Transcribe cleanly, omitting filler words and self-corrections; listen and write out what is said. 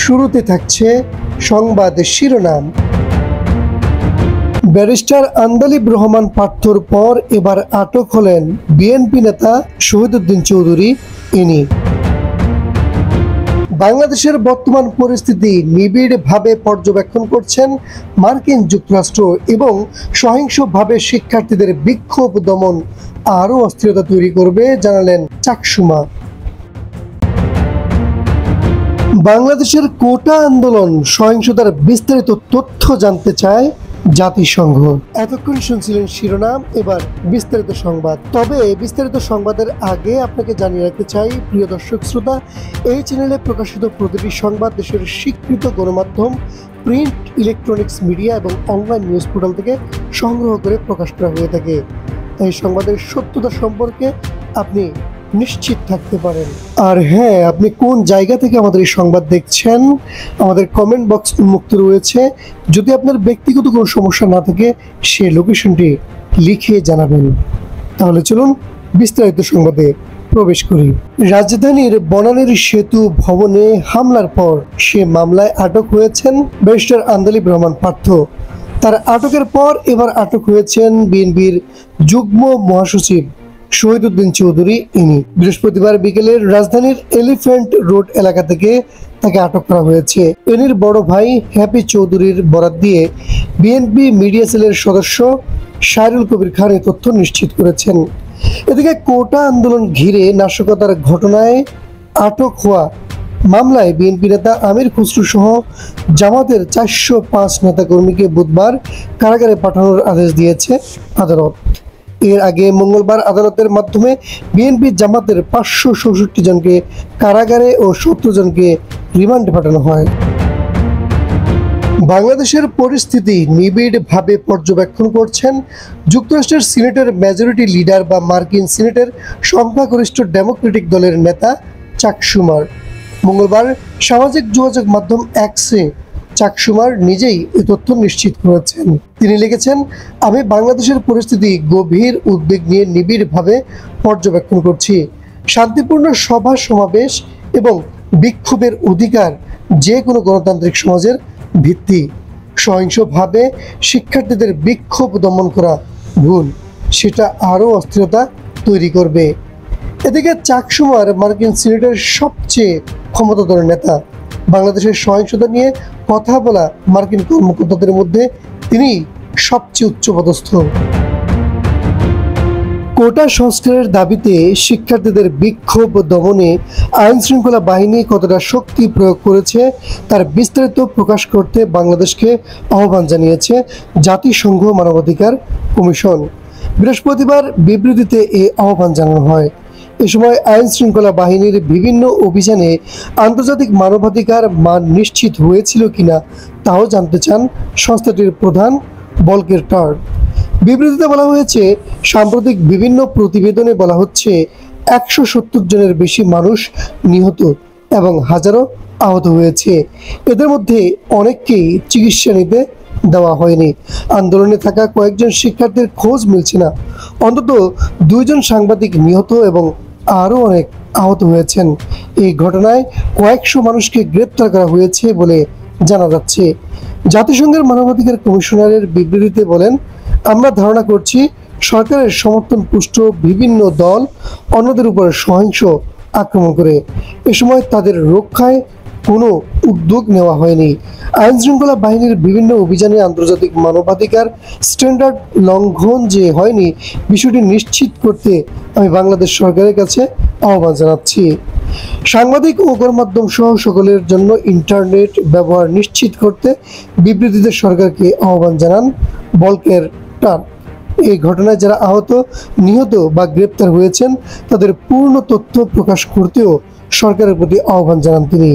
শুরুতে থাকছে সংবাদের শিরোনাম। ব্যারিস্টার আন্দালিব রহমান পার্থর পর এবার আটক হলেন বিএনপি নেতা শহীদুদ্দিন চৌধুরী। ইনি বাংলাদেশের বর্তমান পরিস্থিতি নিবিড়ভাবে পর্যবেক্ষণ করছেন মার্কিন যুক্তরাষ্ট্র এবং সহিংসভাবে শিক্ষার্থীদের বিক্ষোভ দমন আরও অস্থিরতা তৈরি করবে জানালেন চাকসুমা। বাংলাদেশের কোটা আন্দোলন সহিংসতার বিস্তারিত তথ্য জানতে চায় জাতিসংঘ। এতক্ষণ শুনছিলেন শিরোনাম, এবার বিস্তারিত সংবাদ। তবে বিস্তারিত সংবাদের আগে আপনাকে জানিয়ে রাখতে চাই, প্রিয় দর্শক শ্রোতা, এই চ্যানেলে প্রকাশিত প্রতিটি সংবাদ দেশের স্বীকৃত গণমাধ্যম, প্রিন্ট, ইলেকট্রনিক্স মিডিয়া এবং অনলাইন নিউজ পোর্টাল থেকে সংগ্রহ করে প্রকাশ করা হয়ে থাকে। এই সংবাদের সত্যতা সম্পর্কে আপনি নিশ্চিত থাকতে পারেন। আর হ্যাঁ, আপনি কোন জায়গা থেকে আমাদের এই সংবাদ দেখছেন আমাদের কমেন্ট বক্স উন্মুক্ত রয়েছে। যদি আপনার ব্যক্তিগত কোনো সমস্যা না থাকে সে লোকেশনটি লিখে জানাবেন। তাহলে চলুন বিস্তারিত সংবাদে প্রবেশ করি। রাজধানীর বনানীর সেতু ভবনে হামলার পর সে মামলায় আটক হয়েছেন ব্যারিস্টার আন্দালিব রহমান পার্থ। তার আটকের পর এবার আটক হয়েছেন বিএনপির যুগ্ম মহাসচিব শহীদুদ্দিন চৌধুরী। ইনি বৃহস্পতিবার বিকেলে রাজধানীর এলিফ্যান্ট রোড এলাকা থেকে তাকে আটক করা হয়েছে। এনির বড় ভাই হ্যাপি চৌধুরীর বরাত দিয়ে বিএনপি মিডিয়া সেলের সদস্য শায়রুল কবির খান এই তথ্য নিশ্চিত করেছেন। এদিকে কোটা আন্দোলন ঘিরে নাশকতার ঘটনায় আটক হওয়া মামলায় বিএনপি নেতা আমির খুসরু সহ জামাতের 405 নেতাকর্মীকে বুধবার কারাগারে পাঠানোর আদেশ দিয়েছে আদালত। এর আগে মঙ্গলবার আদালতের মাধ্যমে বিএনপি জামাতের 566 জনকে কারাগারে ও 70 জনকে রিমান্ডে পাঠানো হয়। বাংলাদেশের পরিস্থিতি নিবিড়ভাবে পর্যবেক্ষণ করছেন যুক্তরাষ্ট্রের সিনেটের মেজরিটি লিডার বা মার্কিন সিনেটের সংখ্যাগরিষ্ঠ ডেমোক্রেটিক দলের নেতা চাক শুমার। মঙ্গলবার সামাজিক যোগাযোগ মাধ্যম এক্সে চাক শুমার নিজেই এই তথ্য নিশ্চিত করেছেন। তিনি লিখেছেন, আমি বাংলাদেশের পরিস্থিতি গভীর উদ্বেগ নিয়ে নিবিড়ভাবে পর্যবেক্ষণ করছি। শান্তিপূর্ণ সভা সমাবেশ এবং বিক্ষোভের অধিকার যে কোনো গণতান্ত্রিক সমাজের ভিত্তি। সহিংসভাবে শিক্ষার্থীদের বিক্ষোভ দমন করা ভুল, সেটা আরও অস্থিরতা তৈরি করবে। এদিকে চাক শুমার মার্কিন সিনেটের সবচেয়ে ক্ষমতাধর নেতা। বাংলাদেশের সহিংসতা নিয়ে কথা বলা মার্কিন কর্মকর্তাদের মধ্যে তিনি সবচেয়ে উচ্চপদস্থ। কোটা সংস্কারের দাবিতে শিক্ষার্থীদের বিক্ষোভ দমনে আইন শৃঙ্খলা বাহিনী কতটা শক্তি প্রয়োগ করেছে তার বিস্তারিত প্রকাশ করতে বাংলাদেশকে আহ্বান জানিয়েছে জাতিসংঘ মানবাধিকার কমিশন। বৃহস্পতিবার বিবৃতিতে এই আহ্বান জানানো হয়। এ সময় আইন শৃঙ্খলা বাহিনীর বিভিন্ন অভিযানে আন্তর্জাতিক মানবাধিকার মান নিশ্চিত হয়েছিল কিনা তাও জানতে চান সংস্থাটির প্রধান ভলকের টার্ক। বিবৃতিতে বলা হয়েছে, সাম্প্রতিক বিভিন্ন প্রতিবেদনে বলা হচ্ছে 170 জনের বেশি মানুষ নিহত এবং হাজারো আহত হয়েছে। এদের মধ্যে অনেককেই চিকিৎসা নিতে দেওয়া হয়নি। আন্দোলনে থাকা কয়েকজন শিক্ষার্থীর খোঁজ মিলছে না। অন্তত 2 জন সাংবাদিক নিহত এবং আরও অনেক আহত হয়েছেন। এই ঘটনায় কয়েকশো মানুষকে গ্রেপ্তার করা হয়েছে বলে জানা যাচ্ছে। জাতিসংঘের মানবাধিকার কমিশনারের বিবৃতিতে বলেন, আমরা ধারণা করছি সরকারের সমর্থন পুষ্ট বিভিন্ন দল অন্যদের উপর সহিংস আক্রমণ করে। এ সময় তাদের রক্ষায় কোনো উদ্যোগ নেওয়া হয়নি। আইন শৃঙ্খলা বাহিনীর বিভিন্ন অভিযানে আন্তর্জাতিক মানবাধিকার স্ট্যান্ডার্ড লঙ্ঘন যে হয়নি বিষয়টি নিশ্চিত করতে আমি বাংলাদেশ সরকারের কাছে আহ্বান জানাচ্ছি। সাংবাদিক ও গণমাধ্যম সহ সকলের জন্য ইন্টারনেট ব্যবহার নিশ্চিত করতে বিবৃতিতে সরকারকে আহ্বান জানান ভলকের টার্ক। এই ঘটনায় যারা আহত, নিহত বা গ্রেপ্তার হয়েছেন তাদের পূর্ণ তথ্য প্রকাশ করতেও সরকারের প্রতি আহ্বান জানান তিনি।